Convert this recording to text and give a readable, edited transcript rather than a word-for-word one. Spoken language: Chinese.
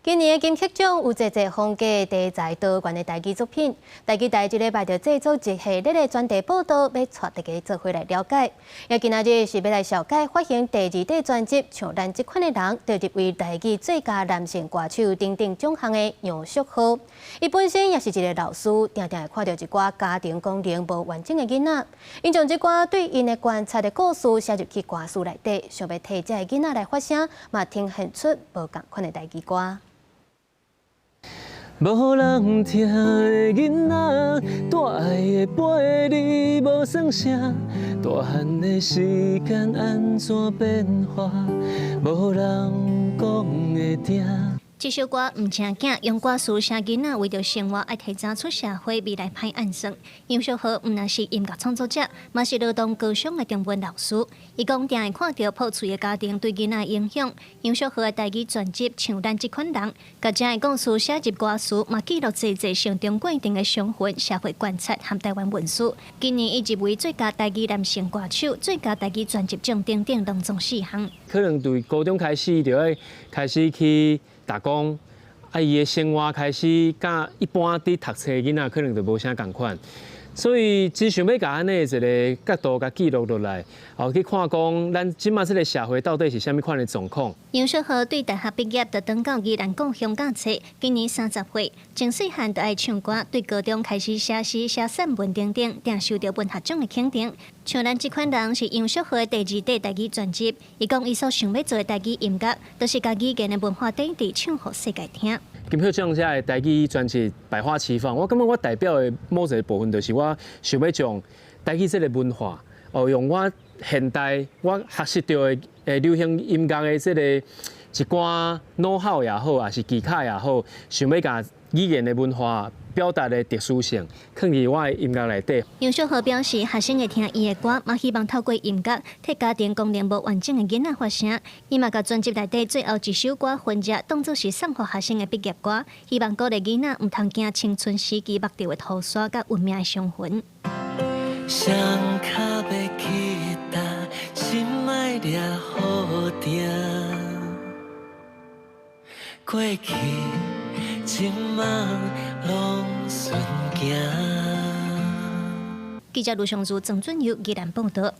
今年的金曲奖有侪侪风格题材多元的台语作品。台剧台这礼拜就制作一系列的专题报道，要带大家做回来了解。也今仔日是要来小解发行第二张专辑《像咱这款的人》，就入围台剧最佳男性歌手等等奖项的杨淑豪。伊本身也是一个老师，常常会看到一寡家庭功能无完整的囡仔，因将这寡对因的观察的故事写入去歌词内底，想要替这个囡仔来发声，嘛呈现出无共款的台语歌。 无人听的囡仔，大爱的陪你无算啥，大汉的时间安怎变化，无人讲会听。 这首歌唔正经，用歌词写囡仔为着生活爱提早出社会，未来歹暗算。杨淑豪唔但是音乐创作者，嘛是劳动高尚的中文老师。伊讲定会看到破碎的家庭对囡仔影响。杨淑豪的台语专辑《像咱这款人》，甲这个故事写入歌词，嘛记录侪侪上中过程的伤痕、社会观察和台湾文史。今年伊入围最佳台语男性歌手、最佳台语专辑奖等等隆重4项。可能对高中开始就要开始去。 打工，伊的生活开始甲一般伫读册囡仔可能就无啥共款，所以只想要甲安尼一个角度甲记录落来，后去看讲咱即马这个社会到底是啥物款的状况。杨淑豪对大学毕业就转到宜兰讲香港册，今年30岁，从细汉就爱唱歌，对高中开始写诗、写散文等等，定受到文学奖的肯定。像咱这款人是杨淑豪的第2张台语专辑，伊讲伊所想要做的台语音乐，都是家语言的文化底底唱给世界听。金曲奖这的台语专辑百花齐放，我感觉我代表的某一个部分，就是我想要将台语这个文化，用我现代我学习到的流行音乐的这个一寡know how也好，还是技巧也好，想要甲语言的文化。 表达的特殊性，放入我的音乐内底。杨淑豪表示，学生会听伊的歌，嘛希望透过音乐替家庭功能无完整的囡仔发声。伊嘛甲专辑内底最后一首歌《混着》当作是送予学生的毕业歌，希望鼓励囡仔唔通惊青春时期目掉的土沙甲运命的伤痕。双脚要去踏，心爱抓好定，过去。 今晚拢顺行。记者卢尚如、郑俊佑宜兰报道。